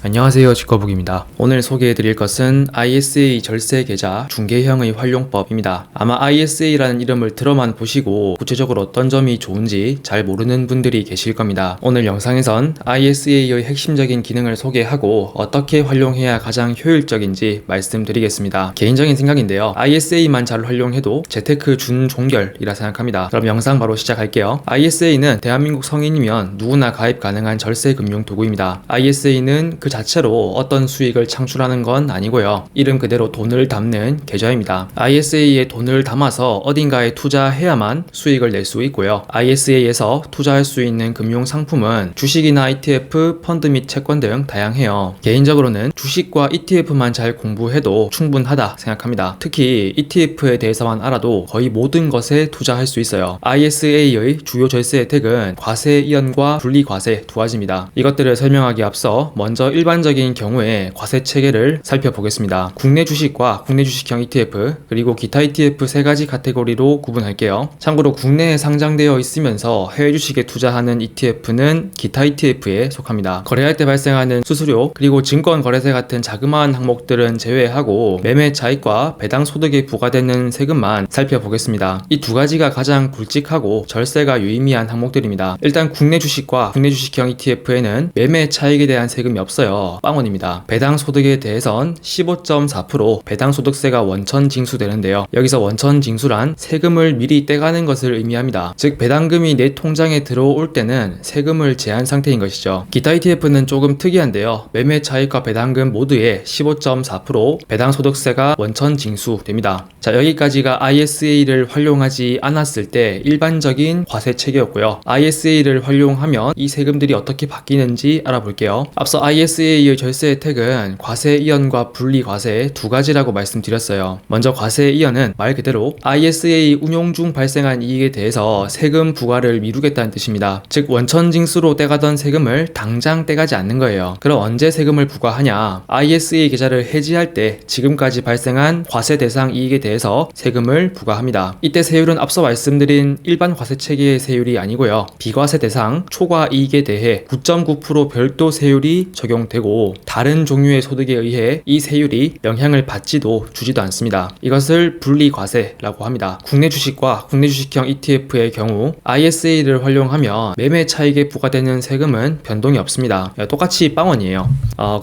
안녕하세요, 직거북입니다. 오늘 소개해드릴 것은 ISA 절세 계좌 중개형의 활용법입니다. 아마 ISA라는 이름을 들어만 보시고 구체적으로 어떤 점이 좋은지 잘 모르는 분들이 계실 겁니다. 오늘 영상에선 ISA의 핵심적인 기능을 소개하고 어떻게 활용해야 가장 효율적인지 말씀드리겠습니다. 개인적인 생각인데요, ISA만 잘 활용해도 재테크 준종결이라 생각합니다. 그럼 영상 바로 시작할게요. ISA는 대한민국 성인이면 누구나 가입 가능한 절세 금융 도구입니다. ISA는 그 자체로 어떤 수익을 창출하는 건 아니고요, 이름 그대로 돈을 담는 계좌입니다. ISA에 돈을 담아서 어딘가에 투자해야만 수익을 낼 수 있고요, ISA에서 투자할 수 있는 금융 상품은 주식이나 ETF, 펀드 및 채권 등 다양해요. 개인적으로는 주식과 ETF만 잘 공부해도 충분하다 생각합니다. 특히 ETF에 대해서만 알아도 거의 모든 것에 투자할 수 있어요. ISA의 주요 절세 혜택은 과세 이연과 분리과세 두 가지입니다. 이것들을 설명하기 앞서 먼저 일반적인 경우에 과세 체계를 살펴보겠습니다. 국내 주식과 국내 주식형 ETF 그리고 기타 ETF 세 가지 카테고리로 구분할게요. 참고로 국내에 상장되어 있으면서 해외 주식에 투자하는 ETF는 기타 ETF에 속합니다. 거래할 때 발생하는 수수료 그리고 증권 거래세 같은 자그마한 항목들은 제외하고 매매 차익과 배당 소득에 부과되는 세금만 살펴보겠습니다. 이 두 가지가 가장 굵직하고 절세가 유의미한 항목들입니다. 일단 국내 주식과 국내 주식형 ETF에는 매매 차익에 대한 세금이 없어요. 빵원입니다. 배당 소득에 대해선 15.4% 배당 소득세가 원천 징수되는데요. 여기서 원천 징수란 세금을 미리 떼가는 것을 의미합니다. 즉 배당금이 내 통장에 들어올 때는 세금을 제한 상태인 것이죠. 기타 ETF는 조금 특이한데요, 매매 차익과 배당금 모두에 15.4% 배당 소득세가 원천 징수됩니다. 자, 여기까지가 ISA를 활용하지 않았을 때 일반적인 과세 체계였고요. ISA를 활용하면 이 세금들이 어떻게 바뀌는지 알아볼게요. 앞서 ISA의 절세 혜택은 과세 이연과 분리 과세 두 가지라고 말씀드렸어요. 먼저 과세 이연은 말 그대로 ISA 운용 중 발생한 이익에 대해서 세금 부과를 미루겠다는 뜻입니다. 즉 원천 징수로 떼가던 세금을 당장 떼가지 않는 거예요. 그럼 언제 세금을 부과하냐? ISA 계좌를 해지할 때 지금까지 발생한 과세 대상 이익에 대해서 세금을 부과합니다. 이때 세율은 앞서 말씀드린 일반 과세 체계의 세율이 아니고요, 비과세 대상 초과 이익에 대해 9.9% 별도 세율이 적용되고 다른 종류의 소득에 의해 이 세율이 영향을 받지도 주지도 않습니다. 이것을 분리과세라고 합니다. 국내 주식과 국내 주식형 ETF의 경우 ISA를 활용하면 매매 차익에 부과되는 세금은 변동이 없습니다. 똑같이 빵원이에요.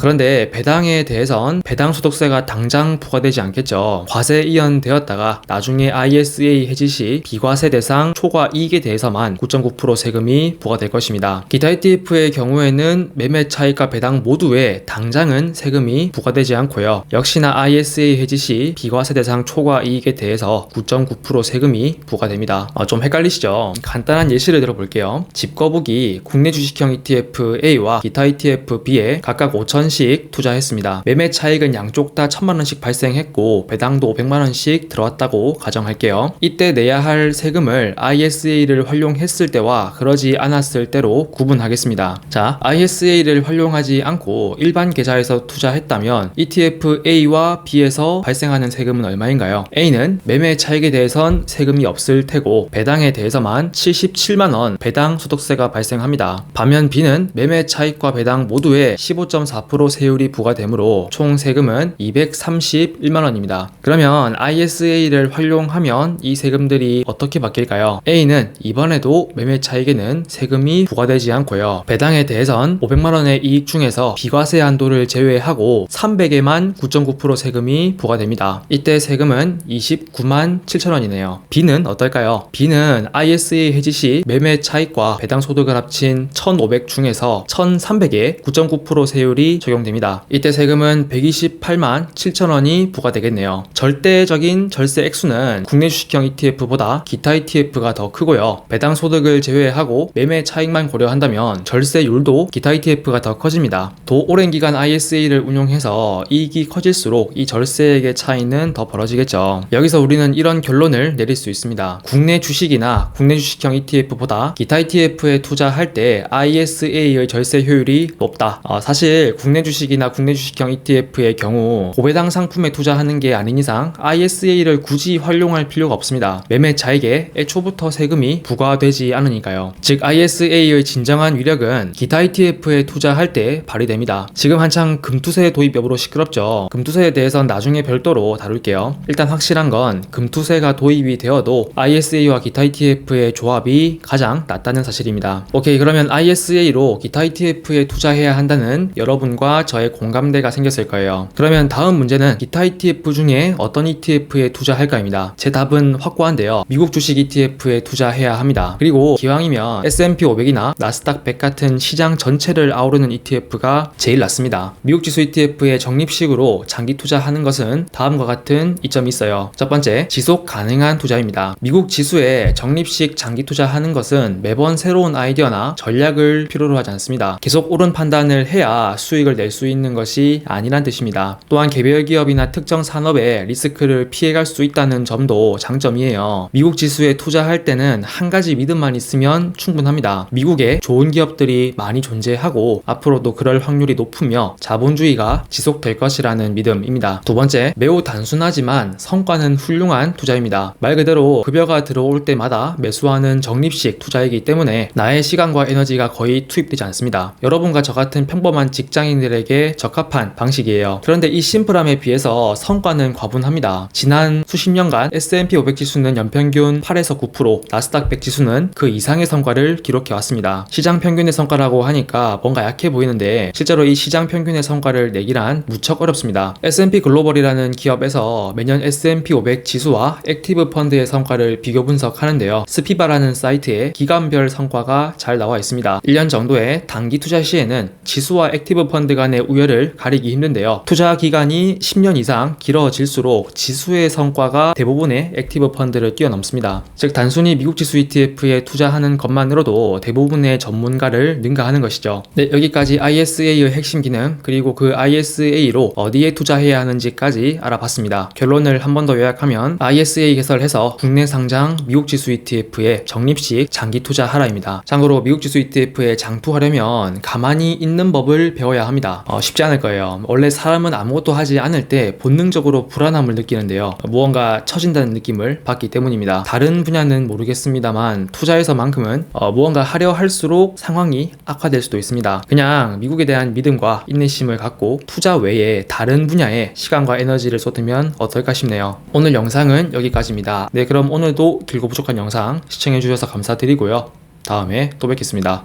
그런데 배당에 대해선 배당 소득세가 당장 부과되지 않겠죠. 과세 이연되었다가 나중에 ISA 해지 시 비과세 대상 초과 이익에 대해서만 9.9% 세금이 부과될 것입니다. 기타 ETF의 경우에는 매매 차익과 배당 모두에 당장은 세금이 부과되지 않고요, 역시나 ISA 해지 시 비과세 대상 초과 이익에 대해서 9.9% 세금이 부과됩니다. 좀 헷갈리시죠? 간단한 예시를 들어볼게요. 집거북이 국내 주식형 ETF A와 기타 ETF B에 각각 5천씩 투자했습니다. 매매 차익은 양쪽 다 1,000만원씩 발생했고 배당도 500만원씩 들어왔다고 가정할게요. 이때 내야 할 세금을 ISA를 활용했을 때와 그러지 않았을 때로 구분하겠습니다. 자, ISA를 활용하지 않고 일반 계좌에서 투자했다면 ETF A와 B에서 발생하는 세금은 얼마인가요? A는 매매 차익에 대해선 세금이 없을 테고 배당에 대해서만 77만원 배당 소득세가 발생합니다. 반면 B는 매매 차익과 배당 모두에 15.4% 세율이 부과되므로 총 세금은 231만원입니다. 그러면 ISA를 활용하면 이 세금들이 어떻게 바뀔까요? A는 이번에도 매매 차익에는 세금이 부과되지 않고요, 배당에 대해선 500만원의 이익 중에서 비과세 한도를 제외하고 300에만 9.9% 세금이 부과됩니다. 이때 세금은 29만 7천원이네요. B는 어떨까요? B는 ISA 해지 시 매매 차익과 배당 소득을 합친 1,500 중에서 1,300에 9.9% 세율이 적용됩니다. 이때 세금은 128만 7천원이 부과되겠네요. 절대적인 절세 액수는 국내 주식형 ETF보다 기타 ETF가 더 크고요, 배당 소득을 제외하고 매매 차익만 고려한다면 절세율도 기타 ETF가 더 커집니다. 더 오랜 기간 ISA를 운용해서 이익이 커질수록 이 절세액의 차이는 더 벌어지겠죠. 여기서 우리는 이런 결론을 내릴 수 있습니다. 국내 주식이나 국내 주식형 ETF보다 기타 ETF에 투자할 때 ISA의 절세 효율이 높다. 사실 국내 주식이나 국내 주식형 ETF의 경우 고배당 상품에 투자하는 게 아닌 이상 ISA를 굳이 활용할 필요가 없습니다. 매매 차익에 애초부터 세금이 부과되지 않으니까요. 즉 ISA의 진정한 위력은 기타 ETF에 투자할 때 발휘됩니다. 됩니다. 지금 한창 금투세 도입 여부로 시끄럽죠. 금투세에 대해서는 나중에 별도로 다룰게요. 일단 확실한 건 금투세가 도입이 되어도 ISA와 기타 ETF의 조합이 가장 낫다는 사실입니다. 오케이, 그러면 ISA로 기타 ETF에 투자해야 한다는 여러분과 저의 공감대가 생겼을 거예요. 그러면 다음 문제는 기타 ETF 중에 어떤 ETF에 투자할까입니다. 제 답은 확고한데요. 미국 주식 ETF에 투자해야 합니다. 그리고 기왕이면 S&P 500이나 나스닥 100 같은 시장 전체를 아우르는 ETF가 제일 낫습니다. 미국 지수 ETF에 적립식으로 장기 투자하는 것은 다음과 같은 이점이 있어요. 첫 번째, 지속 가능한 투자입니다. 미국 지수에 적립식 장기 투자하는 것은 매번 새로운 아이디어나 전략을 필요로 하지 않습니다. 계속 옳은 판단을 해야 수익을 낼 수 있는 것이 아니란 뜻입니다. 또한 개별 기업이나 특정 산업의 리스크를 피해갈 수 있다는 점도 장점이에요. 미국 지수에 투자할 때는 한 가지 믿음만 있으면 충분합니다. 미국에 좋은 기업들이 많이 존재하고 앞으로도 그럴 확률이 높으며 자본주의가 지속될 것이라는 믿음입니다. 두 번째, 매우 단순하지만 성과는 훌륭한 투자입니다. 말 그대로 급여가 들어올 때마다 매수하는 적립식 투자이기 때문에 나의 시간과 에너지가 거의 투입되지 않습니다. 여러분과 저 같은 평범한 직장인들에게 적합한 방식이에요. 그런데 이 심플함에 비해서 성과는 과분합니다. 지난 수십 년간 S&P 500 지수는 연평균 8에서 9%, 나스닥 100 지수는 그 이상의 성과를 기록해왔습니다. 시장 평균의 성과라고 하니까 뭔가 약해 보이는데 실제로 이 시장 평균의 성과를 내기란 무척 어렵습니다. S&P 글로벌이라는 기업에서 매년 S&P 500 지수와 액티브 펀드의 성과를 비교 분석하는데요. 스피바라는 사이트에 기간별 성과가 잘 나와 있습니다. 1년 정도의 단기 투자 시에는 지수와 액티브 펀드 간의 우열을 가리기 힘든데요. 투자 기간이 10년 이상 길어질수록 지수의 성과가 대부분의 액티브 펀드를 뛰어넘습니다. 즉 단순히 미국 지수 ETF에 투자하는 것만으로도 대부분의 전문가를 능가하는 것이죠. 네, 여기까지 ISA의 핵심 기능 그리고 그 ISA로 어디에 투자해야 하는지까지 알아봤습니다. 결론을 한 번 더 요약하면 ISA 개설해서 국내 상장 미국 지수 ETF에 적립식 장기 투자하라입니다. 참고로 미국 지수 ETF에 장투하려면 가만히 있는 법을 배워야 합니다. 쉽지 않을 거예요. 원래 사람은 아무것도 하지 않을 때 본능적으로 불안함을 느끼는데요. 무언가 처진다는 느낌을 받기 때문입니다. 다른 분야는 모르겠습니다만 투자에서만큼은 무언가 하려 할수록 상황이 악화될 수도 있습니다. 그냥 미국에 대한 믿음과 인내심을 갖고 투자 외에 다른 분야에 시간과 에너지를 쏟으면 어떨까 싶네요. 오늘 영상은 여기까지입니다. 네, 그럼 오늘도 길고 부족한 영상 시청해주셔서 감사드리고요. 다음에 또 뵙겠습니다.